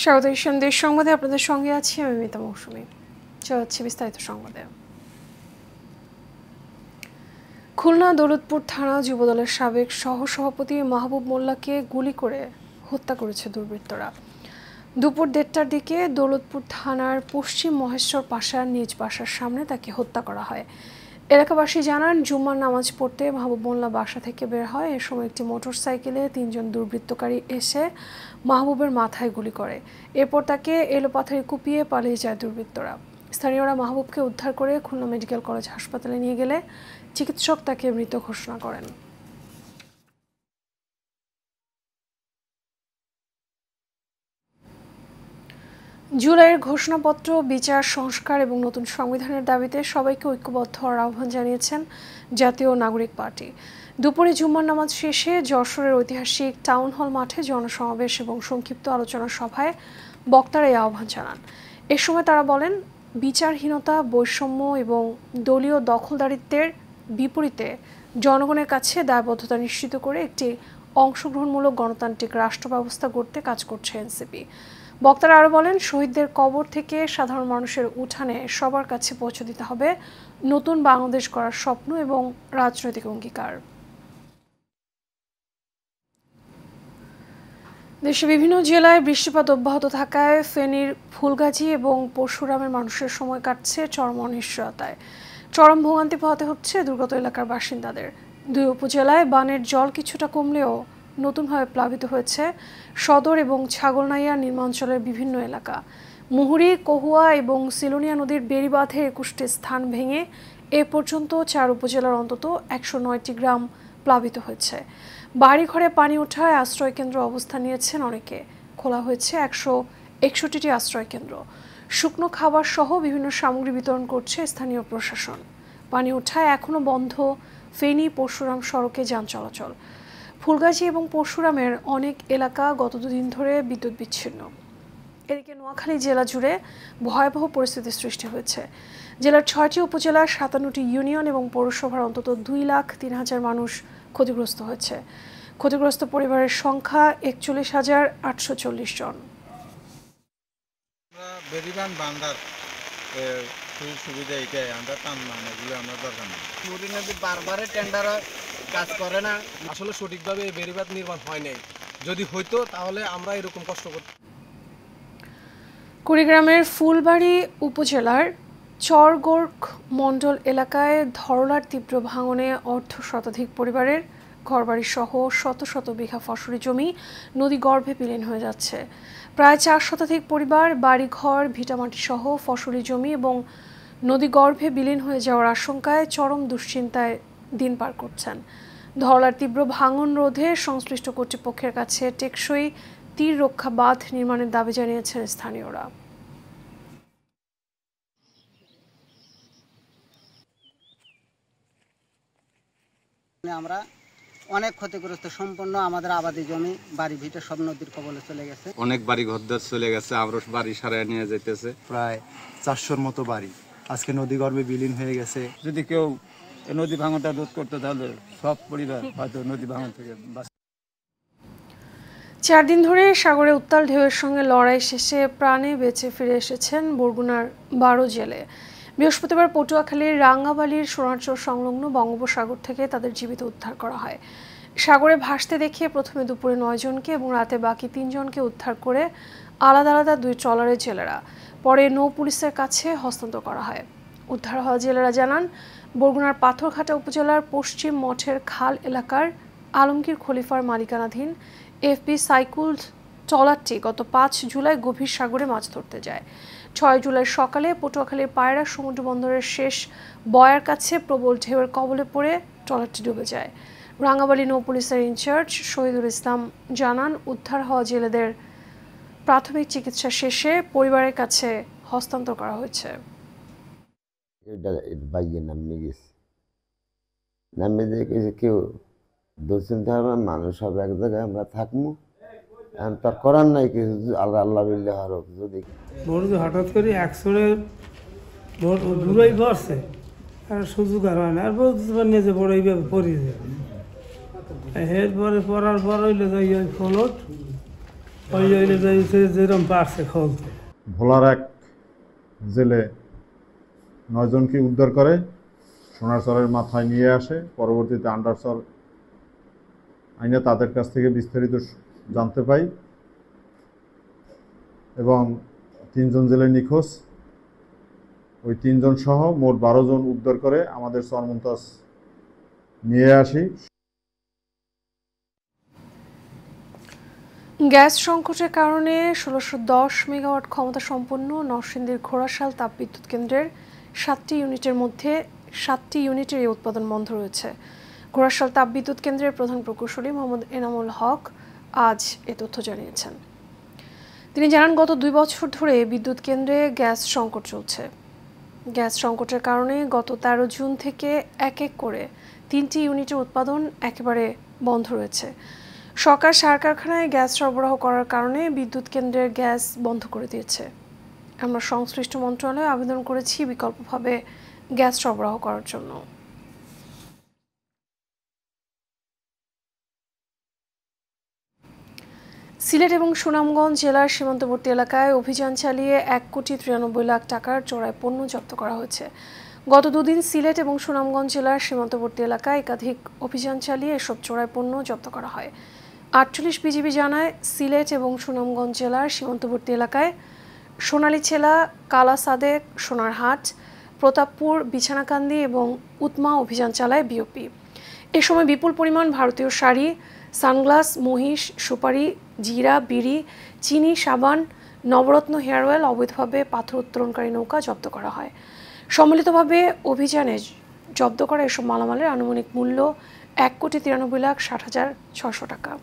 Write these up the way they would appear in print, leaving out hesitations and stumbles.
স্বাগত দেশ সংবাদে আপনাদের সঙ্গে আছি আমি মিতা মৌসুমী। চলছে বিস্তারিত সংবাদে। খুলনা দৌলতপুর থানা যুবদলের সাবেক সহসভাপতি মাহবুব মোল্লাকে গুলি করে হত্যা করেছে দুর্বৃত্তরা। দুপুর 1:30টার দিকে দৌলতপুর থানার পশ্চিম মহেশ্বর পাশার নিজ বাসার সামনে তাকে হত্যা করা হয়। এলাকাবাসী জানান, জুম্মার নামাজ পড়তে মাহবুব মোল্লা বাসা থেকে বের হয়। এ সময় একটি মোটরসাইকেলে 3 জন দুর্বৃত্তকারী এসে মাহবুবের মাথায় গুলি করে। এরপর তাকে এলোপাথারি কুপিয়ে পালিয়ে যায় দুর্বৃত্তরা। স্থানীয়রা মাহবুবকে উদ্ধার করে খুলনা মেডিকেল কলেজ হাসপাতালে নিয়ে গেলে চিকিৎসক তাকে মৃত ঘোষণা করেন। জুলাইয়ের ঘোষণাপত্র, বিচার সংস্কার এবং নতুন সংবিধানের দাবিতে সবাইকে ঐক্যবদ্ধ হওয়ার আহ্বান জানিয়েছেন জাতীয় নাগরিক পার্টি। দুপুরে জুম্মার নামাজ শেষে যশোরের ঐতিহাসিক টাউন হল মাঠে জনসমাবেশ এবং সংক্ষিপ্ত আলোচনা সভায় বক্তারা এই আহ্বান জানান। এ সময় তারা বলেন, বিচারহীনতা, বৈষম্য এবং দলীয় দখলদারিত্বের বিপরীতে জনগণের কাছে দায়বদ্ধতা নিশ্চিত করে একটি অংশগ্রহণমূলক গণতান্ত্রিক রাষ্ট্র ব্যবস্থা গড়তে কাজ করছে এনসিপি। বক্তারা আরও বলেন, শহীদদের কবর থেকে সাধারণ মানুষের উঠানে সবার কাছে পৌঁছে দিতে হবে নতুন বাংলাদেশ গড়ার স্বপ্ন এবং রাজনৈতিক অঙ্গীকার। দেশে বিভিন্ন জেলায় বৃষ্টিপাত অব্যাহত থাকায় ফেনীর ফুলগাজী এবং পরশুরামের মানুষের সময় কাটছে চরম অনিশ্চয়তায়। চরম ভোগান্তি পোহাতে হচ্ছে দুর্গত এলাকার বাসিন্দাদের। 2 উপজেলায় বানের জল কিছুটা কমলেও নতুনভাবে প্লাবিত হয়েছে সদর এবং ছাগলনাইয়া নিম্নাঞ্চলের বিভিন্ন এলাকা। মুহুরী, কহুয়া এবং সিলোনিয়া নদীর বেড়িবাঁধে 21টি স্থান ভেঙে এ পর্যন্ত 4 উপজেলার অন্তত 109টি গ্রাম প্লাবিত হয়েছে। বাড়িঘরে পানি ওঠায় আশ্রয়কেন্দ্র অবস্থান নিয়েছেন অনেকে। খোলা হয়েছে 161টি আশ্রয়কেন্দ্র। শুকনো খাবার সহ বিভিন্ন সামগ্রী বিতরণ করছে স্থানীয় প্রশাসন। পানি ওঠায় এখনও বন্ধ ফেনী পরশুরাম সড়কে যান চলাচল। ফুলগাজী এবং পরশুরামের অনেক এলাকা গত 2 দিন ধরে বিদ্যুৎ বিচ্ছিন্ন। এদিকে নোয়াখালী জেলা জুড়ে ভয়াবহ পরিস্থিতির সৃষ্টি হয়েছে। জেলার 6টি উপজেলার 57টি ইউনিয়ন এবং পৌরসভার অন্তত 2,03,000 মানুষ ক্ষতিগ্রস্ত হয়েছে। ক্ষতিগ্রস্ত পরিবারের সংখ্যা 41,840 জন। বেরিবান বান্দার সুবিধা এটাই, আমরা টান এগুলো আমরা দরকার নেই। মুড়ি নদী বারবারে টেন্ডার কাজ করে না। আসলে সঠিকভাবে এই বেড়িবাঁধ নির্মাণ হয় নাই। যদি হইতো তাহলে আমরা এরকম কষ্ট করতাম। কুড়িগ্রামের ফুলবাড়ী উপজেলার চরগোর্খ মণ্ডল এলাকায় ধরলার তীব্র ভাঙনে অর্ধশতাধিক পরিবারের ঘরবাড়ি সহ শত শত বিঘা ফসলি জমি নদী গর্ভে বিলীন হয়ে যাচ্ছে। প্রায় 4 শতাধিক পরিবার বাড়িঘর, ভিটামাটি সহ ফসলি জমি এবং নদী গর্ভে বিলীন হয়ে যাওয়ার আশঙ্কায় চরম দুশ্চিন্তায় দিন পার করছেন। ধরলার তীব্র ভাঙন রোধে সংশ্লিষ্ট কর্তৃপক্ষের কাছে টেকসই তীর রক্ষা বাঁধ নির্মাণের দাবি জানিয়েছেন স্থানীয়রা। আমরা অনেক ক্ষতিগ্রস্ত, সম্পূর্ণ আমাদের আবাদি জমি, বাড়ি ভিটে সব নদীর কবলে চলে গেছে। অনেক বাড়ি ঘরদার চলে গেছে, আমরা বাড়ি সারায় নিয়ে যাইতেছে। প্রায় 400-র মতো বাড়ি আজকে নদী গর্ভে বিলীন হয়ে গেছে। যদি কেউ নদী ভাঙনটা রোধ করতে, তাহলে সব পরিবার হয়তো নদী ভাঙন থেকে 4 দিন ধরে সাগরে উত্তাল ঢেউয়ের সঙ্গে লড়াই শেষে প্রাণে বেঁচে ফিরে এসেছেন বরগুনার 12 জেলে। বৃহস্পতিবার পটুয়াখালীর রাঙ্গাবালির সোনারচর সংলগ্ন বঙ্গোপসাগর থেকে তাদের জীবিত উদ্ধার করা হয়। সাগরে ভাসতে দেখে প্রথমে দুপুরে 9 জনকে এবং রাতে বাকি 3 জনকে উদ্ধার করে আলাদা আলাদা 2 ট্রলারের জেলেরা পরে নৌ পুলিশের কাছে হস্তান্তর করা হয়। উদ্ধার হওয়া জেলেরা জানান, বরগুনার পাথরঘাটা উপজেলার পশ্চিম মঠের খাল এলাকার আলমগীর খলিফার মালিকানাধীন এফবি সাইকুল ট্রলারটি গত 5 জুলাই গভীর সাগরে মাছ ধরতে যায়। 6 জুলাই সকালে পটুয়াখালীর পায়রা সমুদ্র বন্দরের শেষ বয়ার কাছে প্রবল ঢেউয়ের কবলে পড়ে ট্রলারটি ডুবে যায়। রাঙ্গাবালী নৌ পুলিশের ইনচার্জ শহীদুল ইসলাম জানান, উদ্ধার হওয়া জেলেদের প্রাথমিক চিকিৎসা শেষে পরিবারের কাছে হস্তান্তর করা হয়েছে। কেউ দুশ্চিন্তা হবে, মানুষ সব এক জায়গায় আমরা থাকবো, তার করার নাই কিছু, আল্লাহ আল্লাহ বিল্লাহ হোক। যদি হঠাৎ করে একশোরে দূরেই পড়ছে আর সুযোগ আর হয় না, আর বলতে পারি যে বড় এইভাবে পড়ি যায়। এরপরে পড়ার পর হইলে যাই ওই ফলট ওই অনুযায়ী সে যেরকম পারছে খুলতে। ভোলার এক জেলে 9 জনকে উদ্ধার করে সোনারচরের মাথায় নিয়ে আসে, পরবর্তীতে আন্ডারচর আইনে তাদের কাছ থেকে বিস্তারিত জানতে পাই এবং 3 জন জেলে নিখোঁজ। ওই 3 জন সহ মোট 12 জন উদ্ধার করে আমাদের চরমন্তাজ নিয়ে আসি। গ্যাস সংকটের কারণে 1610 মেগাওয়াট ক্ষমতা সম্পন্ন নরসিংদীর ঘোড়াশাল তাপবিদ্যুৎ কেন্দ্রের 7টি ইউনিটের মধ্যে 7টি ইউনিটের উৎপাদন বন্ধ রয়েছে। ঘোড়াশাল তাপবিদ্যুৎ কেন্দ্রের প্রধান প্রকৌশলী মোহাম্মদ এনামুল হক আজ এ তথ্য জানিয়েছেন। তিনি জানান, গত 2 বছর ধরে বিদ্যুৎ কেন্দ্রে গ্যাস সংকট চলছে। গ্যাস সংকটের কারণে গত 13 জুন থেকে এক এক করে 3টি ইউনিটের উৎপাদন একেবারে বন্ধ রয়েছে। সরকার সার কারখানায় গ্যাস সরবরাহ করার কারণে বিদ্যুৎ কেন্দ্রের গ্যাস বন্ধ করে দিয়েছে। আমরা সংশ্লিষ্ট মন্ত্রণালয়ে আবেদন করেছি বিকল্পভাবে গ্যাস সরবরাহ করার জন্য। সিলেট এবং সুনামগঞ্জ জেলার সীমান্তবর্তী এলাকায় অভিযান চালিয়ে 1,93,00,000 টাকার চোরাই পণ্য জব্দ করা হয়েছে। গত 2 দিন সিলেট এবং সুনামগঞ্জ জেলার সীমান্তবর্তী এলাকায় একাধিক অভিযান চালিয়ে এসব চোরাই পণ্য জব্দ করা হয়। 48 বিজিবি জানায়, সিলেট এবং সুনামগঞ্জ জেলার সীমান্তবর্তী এলাকায় সোনালীছেলা, কালা সাদেক, সোনারহাট, প্রতাপপুর, বিছানাকান্দি এবং উৎমা অভিযান চালায় বিওপি। এ সময় বিপুল পরিমাণ ভারতীয় শাড়ি, সানগ্লাস, মহিষ, সুপারি, জিরা, বিড়ি, চিনি, সাবান, নবরত্ন হেয়ার অয়েল, অবৈধভাবে পাথর উত্তোলনকারী নৌকা জব্দ করা হয়। সম্মিলিতভাবে অভিযানে জব্দ করা এসব মালামালের আনুমানিক মূল্য 1,93,60,600 টাকা।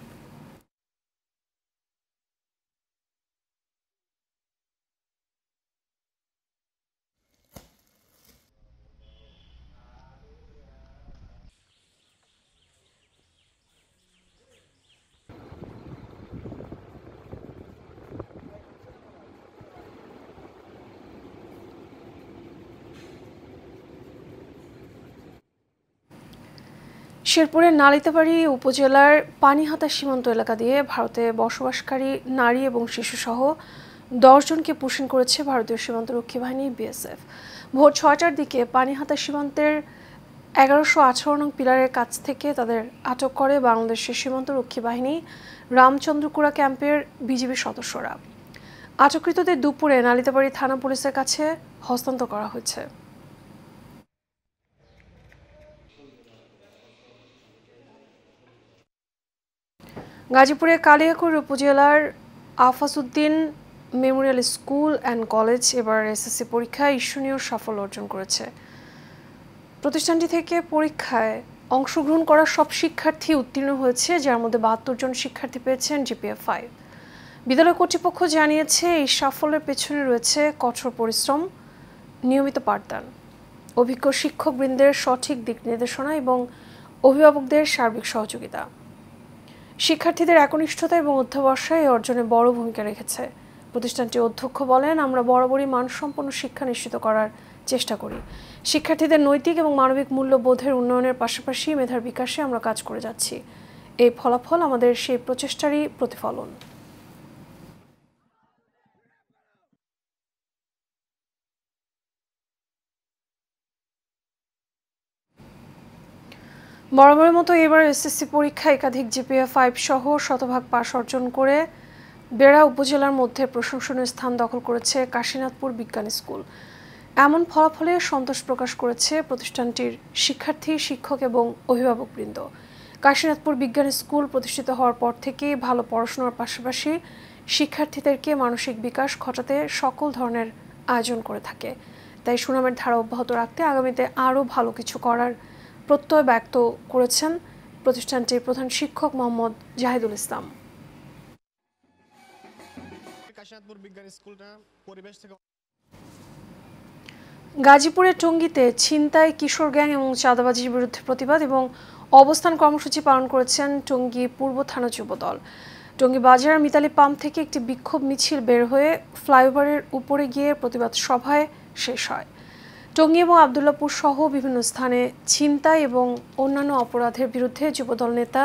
শেরপুরের নালিতাবাড়ী উপজেলার পানিহাতা সীমান্ত এলাকা দিয়ে ভারতে বসবাসকারী নারী এবং শিশুসহ 10 জনকে পুশিং করেছে ভারতীয় সীমান্তরক্ষী বাহিনী বিএসএফ। ভোর 6টার দিকে পানিহাতা সীমান্তের 1118 নং পিলারের কাছ থেকে তাদের আটক করে বাংলাদেশের সীমান্তরক্ষী বাহিনী রামচন্দ্রকুড়া ক্যাম্পের বিজিবি সদস্যরা। আটককৃতদের দুপুরে নালিতাবাড়ী থানা পুলিশের কাছে হস্তান্তর করা হয়েছে। গাজীপুরের কালিয়াকৈর উপজেলার আফাসউদ্দিন মেমোরিয়াল স্কুল অ্যান্ড কলেজ এবার এসএসসি পরীক্ষায় ঈর্ষণীয় সাফল্য অর্জন করেছে। প্রতিষ্ঠানটি থেকে পরীক্ষায় অংশগ্রহণ করা সব শিক্ষার্থী উত্তীর্ণ হয়েছে, যার মধ্যে 72 জন শিক্ষার্থী পেয়েছেন GPA 5। বিদ্যালয় কর্তৃপক্ষ জানিয়েছে, এই সাফল্যের পেছনে রয়েছে কঠোর পরিশ্রম, নিয়মিত পাঠদান, অভিজ্ঞ শিক্ষকবৃন্দের সঠিক দিক নির্দেশনা এবং অভিভাবকদের সার্বিক সহযোগিতা। শিক্ষার্থীদের একনিষ্ঠতা এবং অধ্যবসায় এই অর্জনে বড় ভূমিকা রেখেছে। প্রতিষ্ঠানটির অধ্যক্ষ বলেন, আমরা বরাবরই মানসম্পন্ন শিক্ষা নিশ্চিত করার চেষ্টা করি। শিক্ষার্থীদের নৈতিক এবং মানবিক মূল্যবোধের উন্নয়নের পাশাপাশি মেধার বিকাশে আমরা কাজ করে যাচ্ছি। এই ফলাফল আমাদের সেই প্রচেষ্টারই প্রতিফলন। বরাবরের মতো এবার এসএসসি পরীক্ষায় একাধিক GPA 5 সহ শতভাগ পাস অর্জন করে বেড়া উপজেলার মধ্যে প্রশংসনীয় স্থান দখল করেছে কাশীনাথপুর বিজ্ঞান স্কুল। এমন ফলাফলে সন্তোষ প্রকাশ করেছে প্রতিষ্ঠানটির শিক্ষার্থী, শিক্ষক এবং অভিভাবকবৃন্দ। কাশীনাথপুর বিজ্ঞান স্কুল প্রতিষ্ঠিত হওয়ার পর থেকে ভালো পড়াশোনার পাশাপাশি শিক্ষার্থীদেরকে মানসিক বিকাশ ঘটাতে সকল ধরনের আয়োজন করে থাকে। তাই সুনামের ধারা অব্যাহত রাখতে আগামীতে আরও ভালো কিছু করার প্রত্যয় ব্যক্ত করেছেন প্রতিষ্ঠানটির প্রধান শিক্ষক মোহাম্মদ জাহিদুল ইসলাম। গাজীপুরের টঙ্গীতে ছিনতাই, কিশোর গ্যাং এবং চাঁদাবাজির বিরুদ্ধে প্রতিবাদ এবং অবস্থান কর্মসূচি পালন করেছেন টঙ্গী পূর্ব থানা যুবদল। টঙ্গী বাজার মিতালি পাম্প থেকে একটি বিক্ষোভ মিছিল বের হয়ে ফ্লাইওভারের উপরে গিয়ে প্রতিবাদ সভায় শেষ হয়। টঙ্গী এবং আবদুল্লাপুর সহ বিভিন্ন স্থানে ছিনতাই এবং অন্যান্য অপরাধের বিরুদ্ধে যুবদল নেতা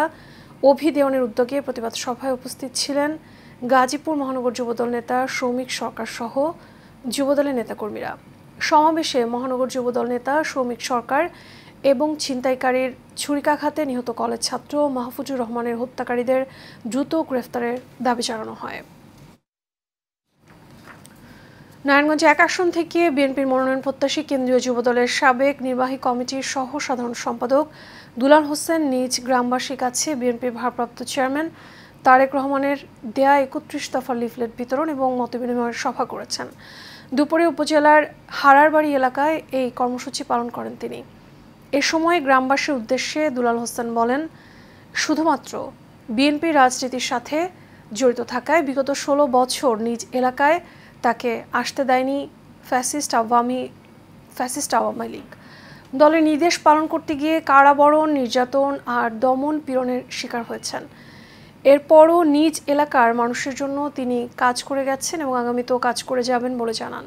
অভি দেওয়ানের উদ্যোগে প্রতিবাদ সভায় উপস্থিত ছিলেন গাজীপুর মহানগর যুবদল নেতা সৌমিক সরকার সহ যুবদলের নেতাকর্মীরা। সমাবেশে মহানগর যুবদল নেতা সৌমিক সরকার এবং ছিনতাইকারীর ছুরিকাঘাতে নিহত কলেজ ছাত্র মাহফুজুর রহমানের হত্যাকারীদের দ্রুত গ্রেফতারের দাবি জানানো হয়। নারায়ণগঞ্জ ১ আসন থেকে বিএনপির মনোনয়ন প্রত্যাশী কেন্দ্রীয় যুবদলের সাবেক নির্বাহী কমিটির সহ সাধারণ সম্পাদক দুলাল হোসেন নিজ গ্রামবাসীর কাছে বিএনপির ভারপ্রাপ্ত চেয়ারম্যান তারেক রহমানের দেয়া ৩১ দফা লিফলেট বিতরণ এবং মতবিনিময়ের সভা করেছেন। দুপুরে উপজেলার হারারবাড়ি এলাকায় এই কর্মসূচি পালন করেন তিনি। এ সময় গ্রামবাসীর উদ্দেশ্যে দুলাল হোসেন বলেন, শুধুমাত্র বিএনপি রাজনীতির সাথে জড়িত থাকায় বিগত ১৬ বছর নিজ এলাকায় তাকে আসতে দেয়নি ফ্যাসিস্ট আওয়ামী লীগ। দলের নির্দেশ পালন করতে গিয়ে কারাবরণ, নির্যাতন আর দমন পীড়নের শিকার হয়েছেন। এরপরও নিজ এলাকার মানুষের জন্য তিনি কাজ করে গেছেন এবং আগামীতেও কাজ করে যাবেন বলে জানান।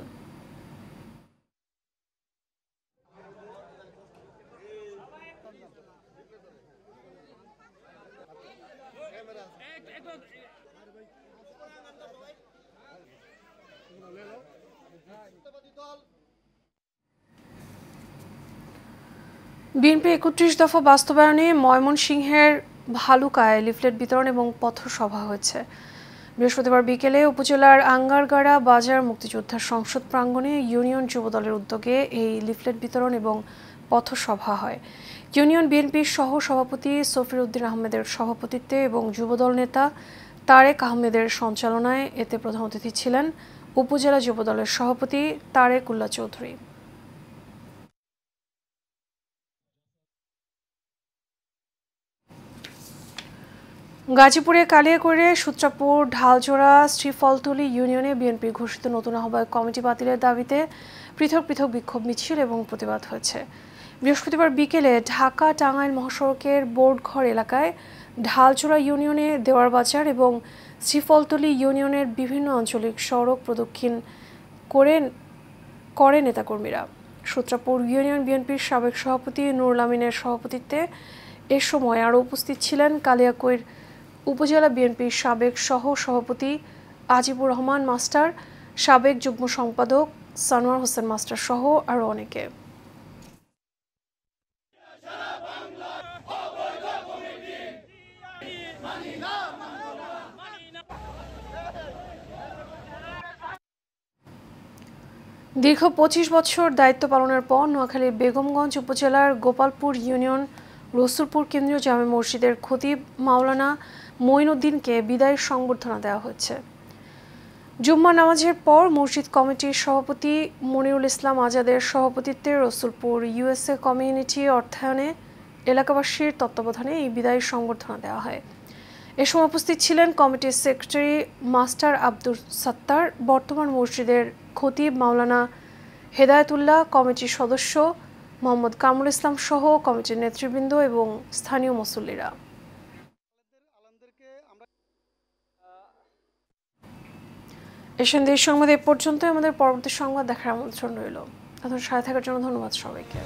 বিএনপি ৩১ দফা বাস্তবায়নে ময়মনসিংহের ভালুকায় লিফলেট বিতরণ এবং পথসভা হয়েছে। বৃহস্পতিবার বিকেলে উপজেলার আঙ্গারগাড়া বাজার মুক্তিযোদ্ধা সংসদ প্রাঙ্গণে ইউনিয়ন যুবদলের উদ্যোগে এই লিফলেট বিতরণ এবং পথসভা হয়। ইউনিয়ন বিএনপির সহ সভাপতি সফির উদ্দিন আহমেদের সভাপতিত্বে এবং যুবদল নেতা তারেক আহমেদের সঞ্চালনায় এতে প্রধান অতিথি ছিলেন উপজেলা যুবদলের সভাপতি তারেক উল্লাহ চৌধুরী। গাজীপুরে কালিয়াকৈরে সূত্রাপুর ঢালজোড়া শ্রীফলতলী ইউনিয়নে বিএনপির ঘোষিত নতুন আহ্বায়ক কমিটি বাতিলের দাবিতে পৃথক পৃথক বিক্ষোভ মিছিল এবং প্রতিবাদ হয়েছে। বৃহস্পতিবার বিকেলে ঢাকা টাঙ্গাইল মহাসড়কের বোর্ডঘর এলাকায় ঢালজোড়া ইউনিয়নে দেওয়ার বাজার এবং শ্রীফলতলী ইউনিয়নের বিভিন্ন আঞ্চলিক সড়ক প্রদক্ষিণ করে নেতাকর্মীরা। সূত্রাপুর ইউনিয়ন বিএনপির সাবেক সভাপতি নুরুল আমিনের সভাপতিত্বে এ সময় আরও উপস্থিত ছিলেন কালিয়াকৈর উপজেলা বিএনপির সাবেক সহ সভাপতি আজিবুর রহমান মাস্টার, সাবেক যুগ্ম সম্পাদক সানোয়ার হোসেন মাস্টার সহ আরও অনেকে। দীর্ঘ ২৫ বছর দায়িত্ব পালনের পর নোয়াখালীর বেগমগঞ্জ উপজেলার গোপালপুর ইউনিয়ন রসুলপুর কেন্দ্রীয় জামে মসজিদের খতিব মাওলানা মঈনুদ্দিনকে বিদায়ী সংবর্ধনা দেওয়া হয়েছে। জুম্মা নামাজের পর মসজিদ কমিটির সভাপতি মনিরুল ইসলাম আজাদের সভাপতিত্বে রসুলপুর ইউএসএ কমিউনিটি অর্থায়নে এলাকাবাসীর তত্ত্বাবধানে এই বিদায়ী সংবর্ধনা দেওয়া হয়। এ সময় উপস্থিত ছিলেন কমিটির সেক্রেটারি মাস্টার আব্দুল সাত্তার, বর্তমান মসজিদের খতিব মাওলানা হেদায়েতুল্লাহ, কমিটির সদস্য মোহাম্মদ কামরুল ইসলাম সহ কমিটির নেতৃবৃন্দ এবং স্থানীয় মুসল্লিরা। এশিয়ান দেশ সংবাদ এ পর্যন্ত। আমাদের পরবর্তী সংবাদ দেখার আমন্ত্রণ রইল। আপনাদের সাথে থাকার জন্য ধন্যবাদ সবাইকে।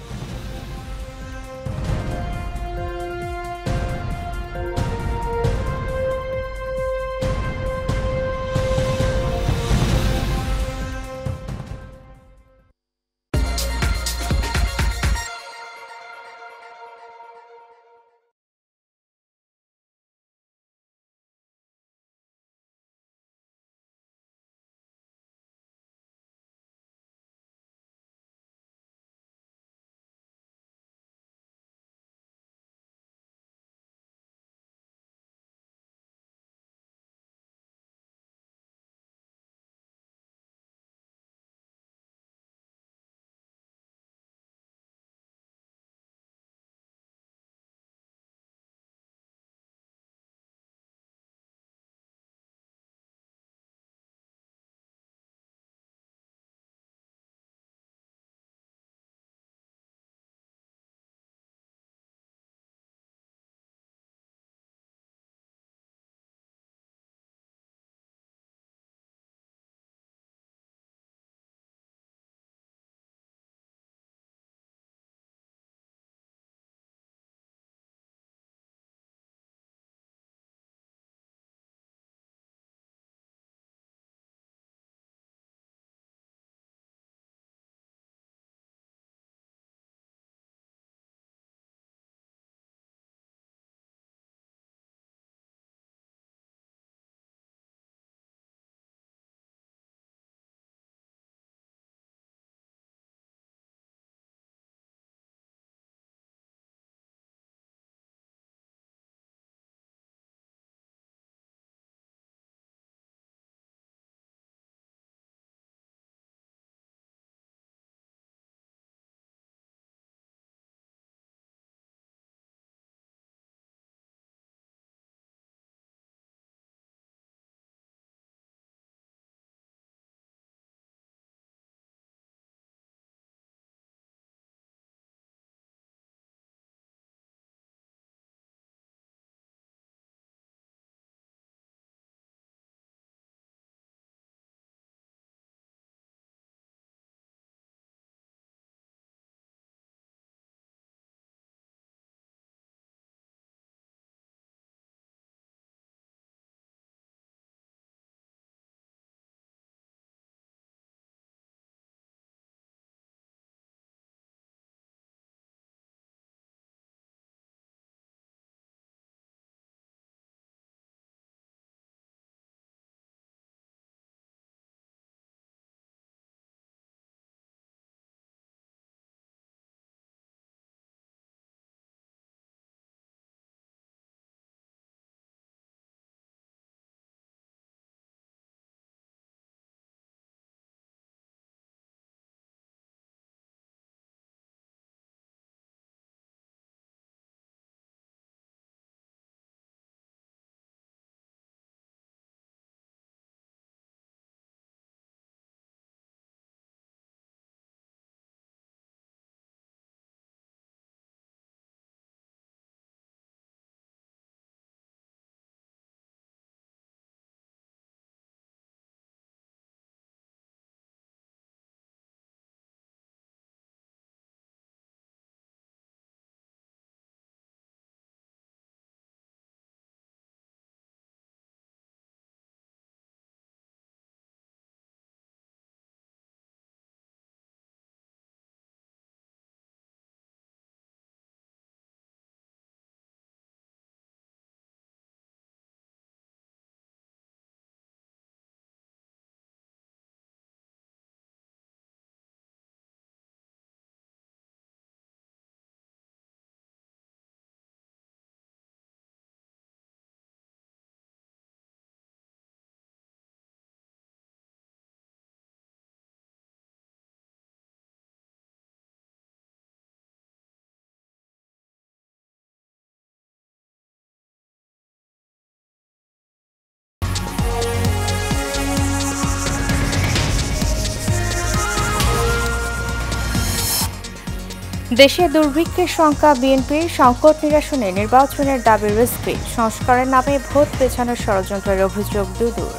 দেশে দুর্ভিক্ষের শঙ্কা বিএনপির, সংকট নিরসনে নির্বাচনের দাবি রিজভী, সংস্কারের নামে ভোট পেছানোর ষড়যন্ত্রের অভিযোগ দুদূর।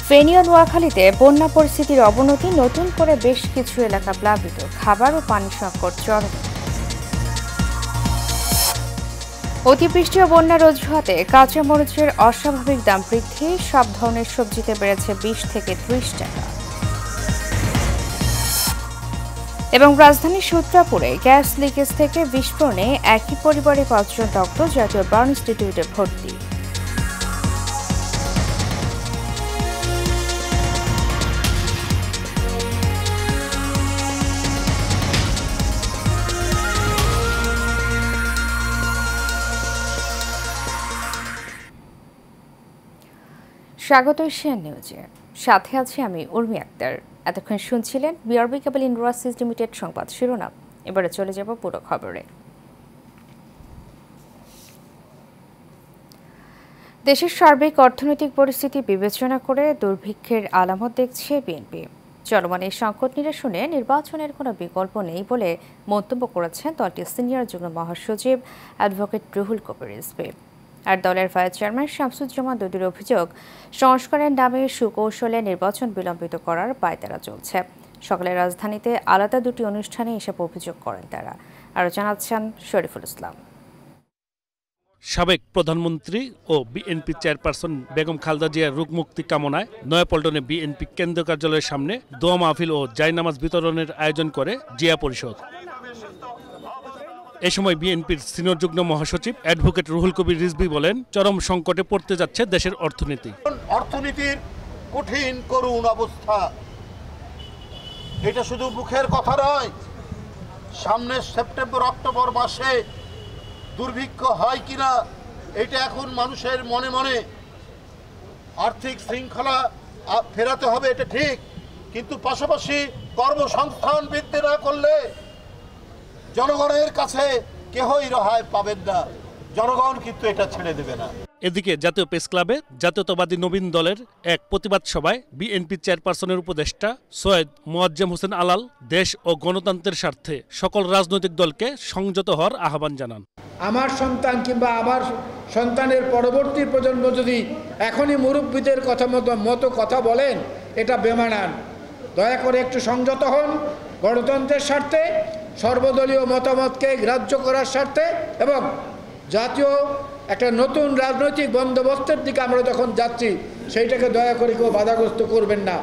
ফেনী ও নোয়াখালীতে বন্যা পরিস্থিতির অবনতি, নতুন করে বেশ কিছু এলাকা প্লাবিত, খাবার ও পানি সংকট চরম। অতিবৃষ্টি ও বন্যার অজুহাতে কাঁচামরিচের অস্বাভাবিক দাম বৃদ্ধি, সব ধরনের সবজিতে বেড়েছে 20 থেকে 30 টাকা। এবং রাজধানীর সূত্রাপুরে গ্যাস লিকেজ থেকে বিস্ফোরণে একই পরিবারে 5 জন দগ্ধ, জাতীয় বার্ন ইনস্টিটিউটে ভর্তি। স্বাগত এশিয়ান নিউজে, সাথে আছি আমি উর্মি আক্তার। এতক্ষণ শুনছিলেন বিআরবি কেবল ইন্ডাস্ট্রিজ লিমিটেড সংবাদ শিরোনাম। এবারে চলে যাব পুরো খবরে। দেশের সার্বিক অর্থনৈতিক পরিস্থিতি বিবেচনা করে দুর্ভিক্ষের আলামত দেখছে বিএনপি। চলমান এই সংকট নিরসনে নির্বাচনের কোনো বিকল্প নেই বলে মন্তব্য করেছেন দলটির সিনিয়র যুগ্ম মহাসচিব অ্যাডভোকেট রুহুল কবির রিজভী। আর দলের ভাইস চেয়ারম্যান শামসুজ্জামান দুদুর অভিযোগ, সংস্কারের নামে সুকৌশলে নির্বাচন বিলম্বিত করার পায়তারা চলছে। সকালে রাজধানীতে আলাদা দুটি অনুষ্ঠানে এসব অভিযোগ করেন তারা। আরও জানাচ্ছেন শরীফুল ইসলাম। সাবেক প্রধানমন্ত্রী ও বিএনপি চেয়ারপারসন বেগম খালেদা জিয়ার রোগ মুক্তি কামনায় নয়াপল্টনে বিএনপি কেন্দ্রীয় কার্যালয়ের সামনে দোয়া মাহফিল ও জায়নামাজ বিতরণের আয়োজন করে জিয়া পরিষদ। এ সময় বিএনপির সিনিয়র যুগ্ম মহাসচিব অ্যাডভোকেট রুহুল কবির রিজভী বলেন, চরম সংকটে পড়তে যাচ্ছে দেশের অর্থনীতি। অর্থনীতির কঠিন করুণ অবস্থা, এটা শুধু মুখের কথা নয়। সামনের সেপ্টেম্বর অক্টোবর মাসে দুর্ভিক্ষ হয় কিনা এটা এখন মানুষের মনে মনে। আর্থিক শৃঙ্খলা ফেরাতে হবে, এটা ঠিক, কিন্তু পাশাপাশি কর্মসংস্থান বৃদ্ধি না করলে জনগণের কাছে কেহই রেহাই পাবেন না। জনগণ কিন্তু এটা ছেড়ে দেবে না। এদিকে জাতীয় প্রেস ক্লাবে জাতীয়তাবাদী নবীন দলের এক প্রতিবাদ সভায় বিএনপি চেয়ারপারসনের উপদেষ্টা সৈয়দ মোয়াজ্জেম হোসেন আলাল দেশ ও গণতন্ত্রের স্বার্থে সকল রাজনৈতিক দলকে সংযত হওয়ার আহ্বান জানান। আমার সন্তান কিংবা আমার সন্তানের পরবর্তী প্রজন্ম যদি এখনই মুরব্বীদের মতো কথা বলেন, এটা বেমানান। দয়া করে একটু সংযত হন। গণতন্ত্রের স্বার্থে, সর্বদলীয় মতামতকে গ্রাহ্য করার স্বার্থে এবং জাতীয় একটা নতুন রাজনৈতিক বন্দোবস্তের দিকে আমরা যখন যাচ্ছি, সেইটাকে দয়া করে কেউ বাধাগ্রস্ত করবেন না।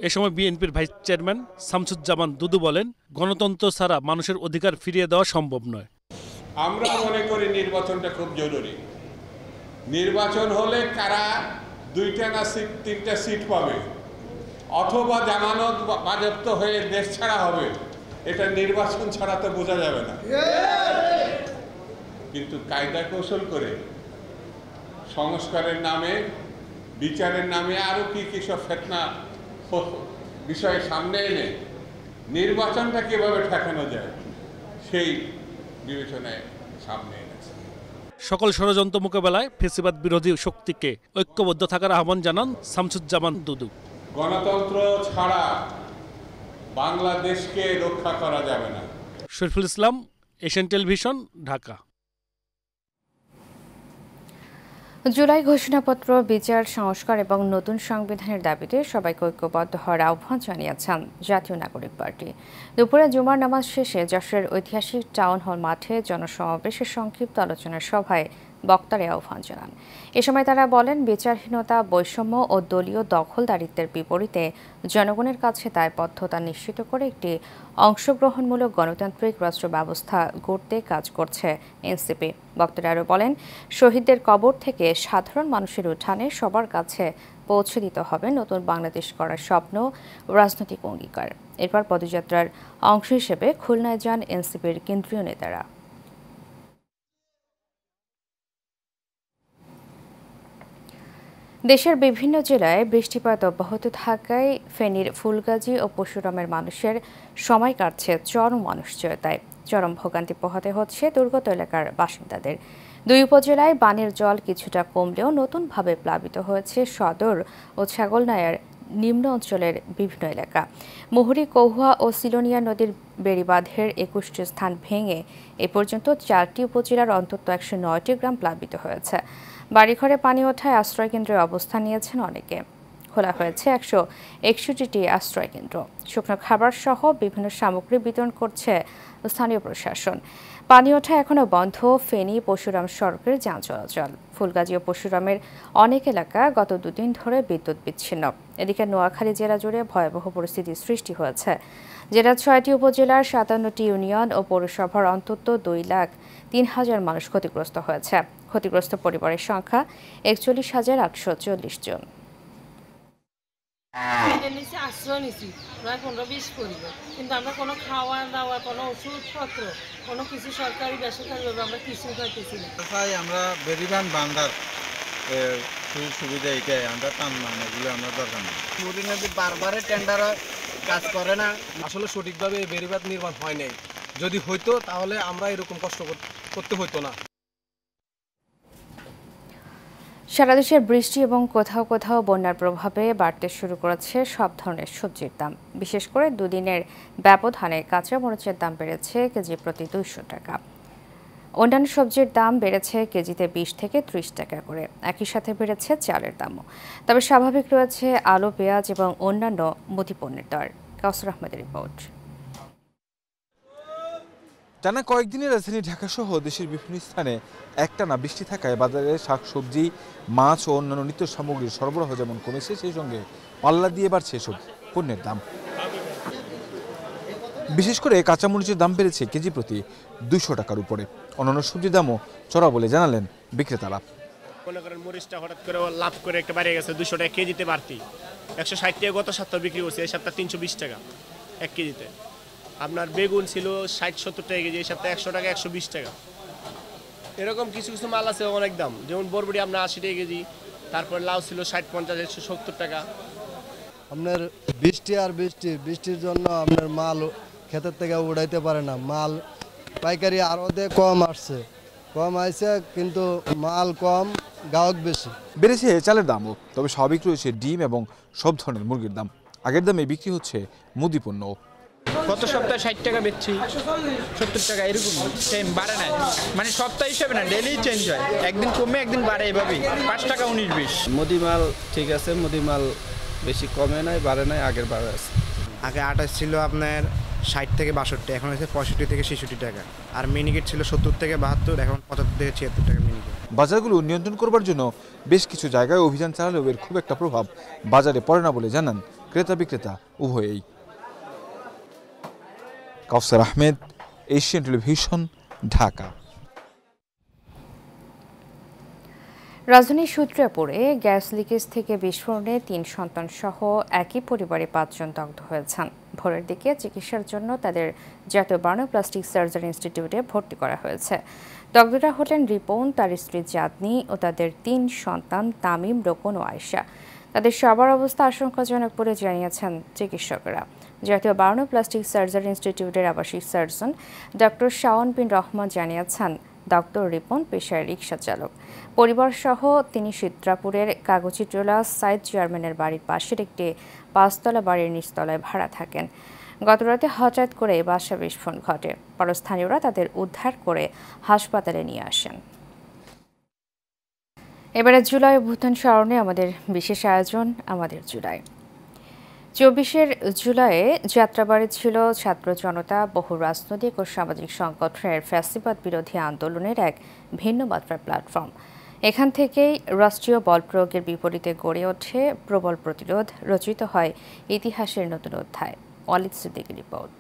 এ সময় বিএনপির ভাইস চেয়ারম্যান শামসুজ্জামান দুদু বলেন, গণতন্ত্র ছাড়া মানুষের অধিকার ফিরিয়ে দেওয়া সম্ভব নয়। আমরা মনে করি নির্বাচনটা খুব জরুরি। নির্বাচন হলে কারা 2টা না 3টা সিট পাবে অথবা জামানত বাজেয়াপ্ত হয়ে দেশ ছাড়া হবে, এটা নির্বাচন ছাড়া তো বোঝা যাবে না। কিন্তু কায়দা কৌশল করে সংস্কারের নামে, বিচারের নামে আরো কি সব ফেতনা বিষয় সামনে এনে নির্বাচনটা কিভাবে ঠেকানো যায় সেই বিবেচনায় সামনে এনেছে। সকল ষড়যন্ত্র মোকাবেলায় ফেসিবাদ বিরোধী শক্তিকে ঐক্যবদ্ধ থাকার আহ্বান জানান শামসুজ্জামান দুদু। গণতন্ত্র ছাড়া বাংলাদেশকে রক্ষা করা যাবে না। Shariful Islam, Asian television, Dhaka. জুলাই ঘোষণাপত্র, বিচার সংস্কার এবং নতুন সংবিধানের দাবিতে সবাইকে ঐক্যবদ্ধ হওয়ার আহ্বান জানিয়েছেন জাতীয় নাগরিক পার্টি। দুপুরে জুমার নামাজ শেষে যশোরের ঐতিহাসিক টাউন হল মাঠে জনসমাবেশের সংক্ষিপ্ত আলোচনা সভায় বক্তারা আহ্বান জানান। এ সময় তারা বলেন, বিচারহীনতা, বৈষম্য ও দলীয় দখলদারিত্বের বিপরীতে জনগণের কাছে দায়বদ্ধতা নিশ্চিত করে একটি অংশগ্রহণমূলক গণতান্ত্রিক রাষ্ট্র ব্যবস্থা গড়তে কাজ করছে এনসিপি। বক্তারা আরও বলেন, শহীদদের কবর থেকে সাধারণ মানুষের উত্থানে সবার কাছে পৌঁছে দিতে হবে নতুন বাংলাদেশ করার স্বপ্ন ও রাজনৈতিক অঙ্গীকার। এরপর পদযাত্রার অংশ হিসেবে খুলনায় যান এনসিপির কেন্দ্রীয় নেতারা। দেশের বিভিন্ন জেলায় বৃষ্টিপাত অব্যাহত থাকায় ফেনীর ফুলগাজী ও পরশুরামের মানুষের সময় কাটছে চরম অনিশ্চয়তায়। চরম ভোগান্তি পোহাতে হচ্ছে দুর্গত এলাকার বাসিন্দাদের। 2 উপজেলায় বানের জল কিছুটা কমলেও নতুনভাবে প্লাবিত হয়েছে সদর ও ছাগলনাইয়ার নিম্ন অঞ্চলের বিভিন্ন এলাকা। মুহুরী, কৌহুয়া ও সিলোনিয়া নদীর বেড়িবাঁধের ২১টি স্থান ভেঙে এ পর্যন্ত 4টি উপজেলার অন্তত 109টি গ্রাম প্লাবিত হয়েছে। বাড়িঘরে পানি ওঠায় আশ্রয়কেন্দ্রে অবস্থান নিয়েছেন অনেকে। খোলা হয়েছে 161টি আশ্রয়কেন্দ্র। শুকনো খাবার সহ বিভিন্ন সামগ্রী বিতরণ করছে স্থানীয় প্রশাসন। পানি ওঠা এখনও বন্ধ ফেনী পরশুরাম সড়কের যান চলাচল। ফুলগাজী ও পরশুরামের অনেক এলাকা গত দুদিন ধরে বিদ্যুৎ বিচ্ছিন্ন। এদিকে নোয়াখালী জেলা জুড়ে ভয়াবহ পরিস্থিতির সৃষ্টি হয়েছে। জেলার 6টি উপজেলার 57টি ইউনিয়ন ও পৌরসভার অন্তত 2,03,000 মানুষ ক্ষতিগ্রস্ত হয়েছে। ক্ষতিগ্রস্ত পরিবারের সংখ্যা 41,840 জন। আশ্রয় নিচ্ছি প্রায় 15-20 পরিবার, কিন্তু আমরা কোনো খাওয়া দাওয়া, কোনো ওষুধপত্র, কোনো কিছু সরকারি বেসরকারিভাবে আমরা কিছুই পাইতেছি না। তাই আমরা বেরিবান বান্ধার সুযোগ সুবিধা এটাই, আমরা টান এগুলো আমরা দরকার নেই। মুহুরী নদী বারবারে টেন্ডার কাজ করে না। আসলে সঠিকভাবে এই বেড়িবাঁধ নির্মাণ হয় নাই। যদি হইতো তাহলে আমরা এরকম কষ্ট করতে হতো না। সারা দেশের বৃষ্টি এবং কোথাও কোথাও বন্যার প্রভাবে বাড়তে শুরু করেছে সব ধরনের সবজির দাম। বিশেষ করে দুদিনের ব্যবধানে কাঁচা মরিচের দাম বেড়েছে কেজি প্রতি 200 টাকা। অন্যান্য সবজির দাম বেড়েছে কেজিতে 20 থেকে 30 টাকা করে। একই সাথে বেড়েছে চালের দামও। তবে স্বাভাবিক রয়েছে আলু, পেঁয়াজ এবং অন্যান্য মুদিপণ্যের দর। কাউসার আহমেদের রিপোর্ট। টানা কয়েকদিনের রাজধানী ঢাকাসহ দেশের বিভিন্ন স্থানে একটানা বৃষ্টি থাকায় বাজারে শাকসবজি, মাছ ও অন্যান্য নিত্য সামগ্রীর সরবরাহ যেমন কমেছে, সেই সঙ্গে পাল্লা দিয়ে বাড়ছে এসব পণ্যের দাম। বিশেষ করে কাঁচামরিচের দাম বেড়েছে কেজি প্রতি 200 টাকার উপরে। অন্যান্য সবজির দামও চড়া বলে জানালেন বিক্রেতারা। মনে করেন মরিচটা হঠাৎ করে লাভ করে একটা বেড়ে গেছে 200 টাকা কেজিতে বাড়তি। 160 টাকা গত সপ্তাহে বিক্রি করছে, এই সপ্তাহে 320 টাকা 1 কেজিতে। আপনার বেগুন ছিল 60-70 টাকা কেজি, এই সপ্তাহে 100 টাকা 120 টাকা। এরকম কিছু কিছু মাল আছে অনেক দাম, যেমন বরবটি আপনার 80 টাকা কেজি, তারপর লাউ ছিল 60-50-170 টাকা। আপনার বৃষ্টির জন্য আপনার মাল ক্ষেতের থেকে উড়াইতে পারে না। মাল পাইকারি আড়তে কম আইছে, কিন্তু মাল কম, গ্রাহক বেশি। বেড়েছে চালের দামও। তবে স্বাভাবিক রয়েছে ডিম এবং সব ধরনের মুরগির দাম। আগের দামে বিক্রি হচ্ছে মুদিপণ্য। গত সপ্তাহে 60 টাকা বেচছি, 70 টাকা, এরকম সেম বাড়ে না। মানে সপ্তাহ হিসাবে না, ডেলি চেঞ্জ হয়, একদিন কমে একদিন বাড়ে, এভাবেই 5 টাকা 19-20। মুদিমাল ঠিক আছে, মুদিমাল বেশি কমে নাই, বাড়ে নাই, আগের বাড়ে আছে। আগে 28 ছিল আপনার 60 থেকে 62, এখন হচ্ছে 65 থেকে 66 টাকা। আর মিনিকেট ছিল 70 থেকে 72, এখন 75 থেকে 76 টাকা মিনিকেট। বাজারগুলো নিয়ন্ত্রণ করবার জন্য বেশ কিছু জায়গায় অভিযান চালালেও এর খুব একটা প্রভাব বাজারে পড়ে না বলে জানান ক্রেতা বিক্রেতা উভয়েই। কাউসার আহমেদ, এশিয়ান টেলিভিশন, ঢাকা। রাজধানীর সূত্রাপুরে গ্যাস লিকেজ থেকে বিস্ফোরণে 3 সন্তান সহ একই পরিবারে 5 জন দগ্ধ হয়েছেন। ভোরের দিকে চিকিৎসার জন্য তাদের জাতীয় বার্নোপ্লাস্টিক সার্জারি ইনস্টিটিউটে ভর্তি করা হয়েছে। দগ্ধরা হলেন রিপন, তার স্ত্রী চাঁদনি ও তাদের 3 সন্তান তামিম, রোকন ও আয়েশা। তাদের সবার অবস্থা আশঙ্কাজনক বলে জানিয়েছেন চিকিৎসকেরা। জাতীয় বার্নোপ্লাস্টিক সার্জারি ইনস্টিটিউটের আবাসিক সার্জন ডক্টর শাওন বিন রহমান জানিয়েছেন, ডক্টর রিপন পেশায় রিকশা চালক। পরিবারসহ তিনি সূত্রাপুরের কাগজিটোলা সাইদ চেয়ারম্যানের বাড়ির পাশের একটি 5তলা বাড়ির নিচতলায় ভাড়া থাকেন। গতরাতে হঠাৎ করে বাসা বিস্ফোরণ ঘটে। পরে স্থানীয়রা তাদের উদ্ধার করে হাসপাতালে নিয়ে আসেন। এবারে জুলাই অভ্যুত্থান স্মরণে আমাদের বিশেষ আয়োজন আমাদের জুলাই। 24 জুলাইয়ে যাত্রাবাড়ি ছিল ছাত্র জনতা, বহু রাজনৈতিক ও সামাজিক সংগঠনের ফ্যাসিবাদ বিরোধী আন্দোলনের এক ভিন্ন মাত্রার প্ল্যাটফর্ম। এখান থেকেই রাষ্ট্রীয় বল প্রয়োগের বিপরীতে গড়ে ওঠে প্রবল প্রতিরোধ, রচিত হয় ইতিহাসের নতুন অধ্যায়। ওয়ালিদ সিদ্দিকীর রিপোর্ট।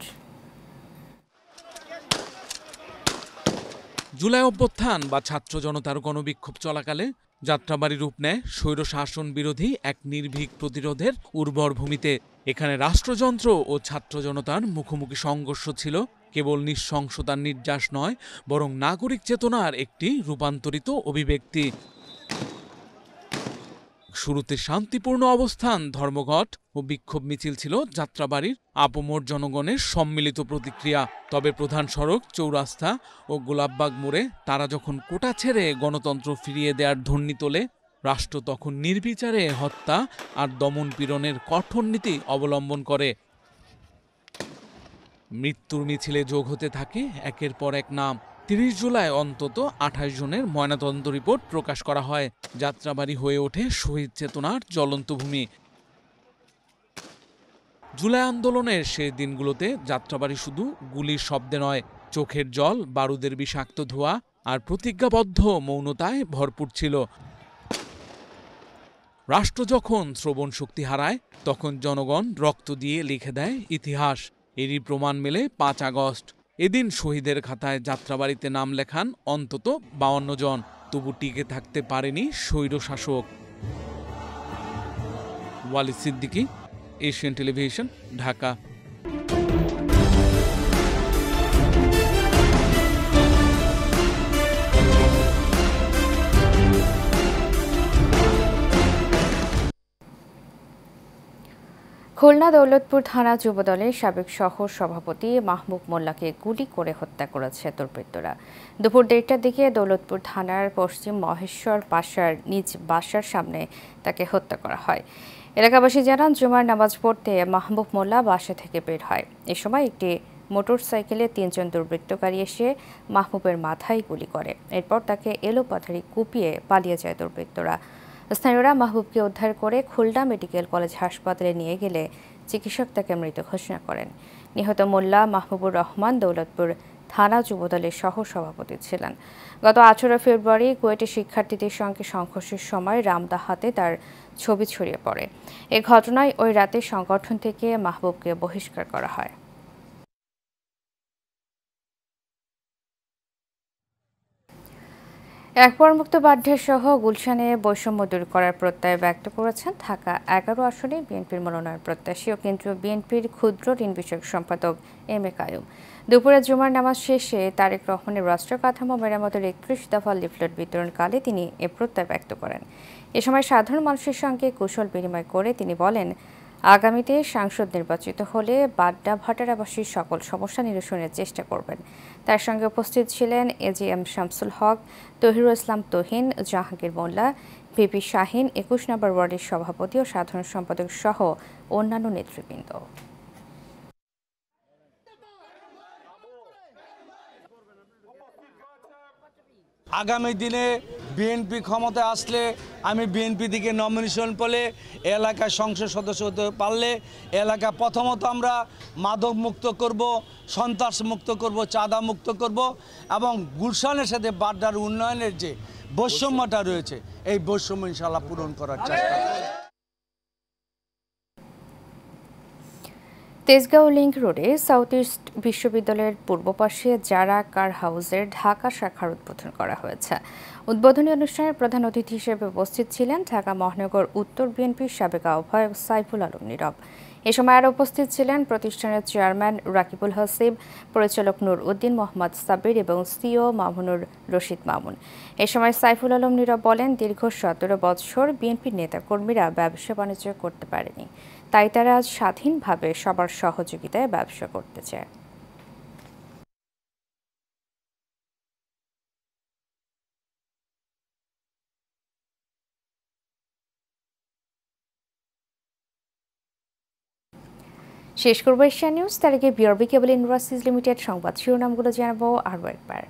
জুলাই অভ্যুত্থান বা ছাত্র জনতার গণবিক্ষোভ চলাকালে যাত্রাবাড়ি রূপ নেয় স্বৈর শাসন বিরোধী এক নির্ভীক প্রতিরোধের উর্বর ভূমিতে। এখানে রাষ্ট্রযন্ত্র ও ছাত্র জনতার মুখোমুখি সংঘর্ষ ছিল কেবল নৃশংসতার নির্যাস নয়, বরং নাগরিক চেতনার একটি রূপান্তরিত অভিব্যক্তি। শুরুতে শান্তিপূর্ণ অবস্থান, ধর্মঘট ও বিক্ষোভ মিছিল ছিল যাত্রাবাড়ির আপমর জনগণের সম্মিলিত প্রতিক্রিয়া। তবে প্রধান সড়ক, চৌরাস্তা ও গোলাপবাগ মোড়ে তারা যখন কোটা ছেড়ে গণতন্ত্র ফিরিয়ে দেওয়ার ধ্বনি তোলে, রাষ্ট্র তখন নির্বিচারে হত্যা আর দমন পীড়নের কঠোর নীতি অবলম্বন করে। মৃত্যুর মিছিলে যোগ হতে থাকে একের পর এক নাম। 30 জুলাই অন্তত 28 জনের ময়নাতদন্ত রিপোর্ট প্রকাশ করা হয়। যাত্রাবাড়ি হয়ে ওঠে শহীদ চেতনার জ্বলন্ত ভূমি। জুলাই আন্দোলনের সেই দিনগুলোতে যাত্রাবাড়ি শুধু গুলির শব্দে নয়, চোখের জল, বারুদের বিষাক্ত ধোঁয়া আর প্রতিজ্ঞাবদ্ধ মৌনতায় ভরপুর ছিল। রাষ্ট্র যখন শ্রবণ শক্তি হারায়, তখন জনগণ রক্ত দিয়ে লিখে দেয় ইতিহাস। এরই প্রমাণ মেলে 5 আগস্ট। এদিন শহীদের খাতায় যাত্রাবাড়িতে নাম লেখান অন্তত 52 জন। তবু টিকে থাকতে পারেনি স্বৈরশাসক। Walid Siddiqui, Asian television, Dhaka. খুলনা দৌলতপুর থানা যুবদলের সাবেক সহ সভাপতি মাহবুব মোল্লাকে গুলি করে হত্যা করেছে দুর্বৃত্তরা। দুপুর 1টার দিকে দৌলতপুর থানার পশ্চিম মহেশ্বর পাশার নিজ বাসার সামনে তাকে হত্যা করা হয়। এলাকাবাসী জানান, জুমার নামাজ পড়তে মাহবুব মোল্লা বাসা থেকে বের হয়। এ সময় একটি মোটরসাইকেলে 3 জন দুর্বৃত্তকারী এসে মাহবুবের মাথায় গুলি করে। এরপর তাকে এলোপাথারি কুপিয়ে পালিয়ে যায় দুর্বৃত্তরা। স্থানীয়রা মাহবুবকে উদ্ধার করে খুলনা মেডিকেল কলেজ হাসপাতালে নিয়ে গেলে চিকিৎসক তাকে মৃত ঘোষণা করেন। নিহত মোল্লা মাহবুবুর রহমান দৌলতপুর থানা যুবদলের সহ সভাপতি ছিলেন। গত 18 ফেব্রুয়ারি কুয়েটে শিক্ষার্থীদের সঙ্গে সংঘর্ষের সময় রামদাহাতে তার ছবি ছড়িয়ে পড়ে। এ ঘটনায় ওই রাতে সংগঠন থেকে মাহবুবকে বহিষ্কার করা হয়। একপরমুক্ত বাড্ডা সহ গুলশানে বৈষম্য দূর করার প্রত্যয় ব্যক্ত করেছেন ঢাকা 11 আসনে বিএনপির মনোনয়ন প্রত্যাশী ও কেন্দ্রীয় বিএনপির ক্ষুদ্র ঋণ বিষয়ক সম্পাদক এম এ কায়ুম। দুপুরে জুমার নামাজ শেষে তারেক রহমানের রাষ্ট্র কাঠামো মেরামতের 31 দফা লিফলেট বিতরণকালে তিনি এ প্রত্যয় ব্যক্ত করেন। এ সময় সাধারণ মানুষের সঙ্গে কুশল বিনিময় করে তিনি বলেন, আগামীতে সাংসদ নির্বাচিত হলে বাড্ডা ভাটারাবাসীর সকল সমস্যা নিরসনের চেষ্টা করবেন। তার সঙ্গে উপস্থিত ছিলেন এজিএম শামসুল হক, তহিরুল ইসলাম তহিন, জাহাঙ্গীর মোল্লা, ভিপি শাহিন, 21 নম্বর ওয়ার্ডের সভাপতি ও সাধারণ সম্পাদক সহ অন্যান্য নেতৃবৃন্দ। আগামী দিনে বিএনপি ক্ষমতায় আসলে আমি বিএনপি থেকে নমিনেশন পেলে এলাকায় সংসদ সদস্য হতে পারলে এলাকা প্রথমত আমরা মাদক মুক্ত করব, সন্ত্রাস মুক্ত করব, চাঁদা মুক্ত করব এবং গুলশানের সাথে বাড্ডার উন্নয়নের যে বৈষম্যটা রয়েছে এই বৈষম্য ইনশাআল্লাহ পূরণ করার চেষ্টা করব। তেজগাঁও লিংক রোডে সাউথ ইস্ট বিশ্ববিদ্যালয়ের পূর্ব পাশে যারা কার হাউসের ঢাকা শাখার উদ্বোধন করা হয়েছে। উদ্বোধনী অনুষ্ঠানের প্রধান অতিথি হিসেবে উপস্থিত ছিলেন ঢাকা মহানগর উত্তর বিএনপির সাবেক আহ্বায়ক সাইফুল আলম নীরব। এ সময় আরও উপস্থিত ছিলেন প্রতিষ্ঠানের চেয়ারম্যান রাকিবুল হাসিব, পরিচালক নূর উদ্দিন মোহাম্মদ সাবির এবং সিও মামুনুর রশিদ মামুন। এ সময় সাইফুল আলম নীরব বলেন, দীর্ঘ 17 বছর বিএনপির নেতাকর্মীরা ব্যবসা বাণিজ্য করতে পারেনি, তাই তারা আজ স্বাধীনভাবে সবার সহযোগিতায় ব্যবসা করতে চায়। শেষ করব এশিয়া নিউজ। তার আগে বিআরবি কেবল ইন্ডাস্ট্রিজ লিমিটেড সংবাদ শিরোনামগুলো জানাবো আরও একবার।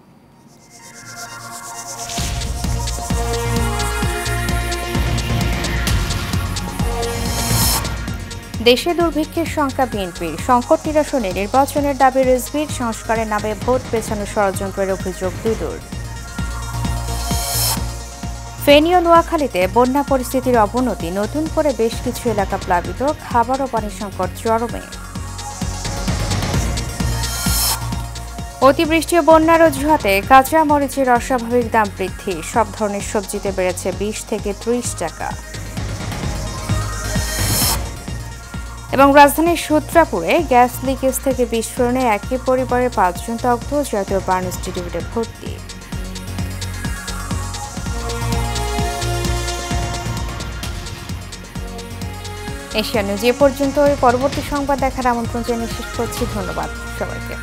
দেশে দুর্ভিক্ষের সংখ্যা বিএনপির, সংকট নিরসনে নির্বাচনের দাবি রিজভির, সংস্কারের নামে ভোট পেছানোর ষড়যন্ত্রের অভিযোগ দুদূর। ফেনী ও নোয়াখালীতে বন্যা পরিস্থিতির অবনতি, নতুন করে বেশ কিছু এলাকা প্লাবিত, খাবার ও পানি সংকট চরমে। অতিবৃষ্টি ও বন্যার অজুহাতে কাঁচা মরিচের অস্বাভাবিক দাম বৃদ্ধি, সব ধরনের সবজিতে বেড়েছে 20 থেকে 30 টাকা। এবং রাজধানীর সূত্রাপুরে গ্যাস লিকেজ থেকে বিস্ফোরণে একই পরিবারের 5 জন দগ্ধ, জাতীয় বার্ন ইনস্টিটিউটে ভর্তি। এশিয়া নিউজ এ পর্যন্ত। পরবর্তী সংবাদ দেখার আমন্ত্রণ জানিয়ে শেষ করছি। ধন্যবাদ সবাইকে।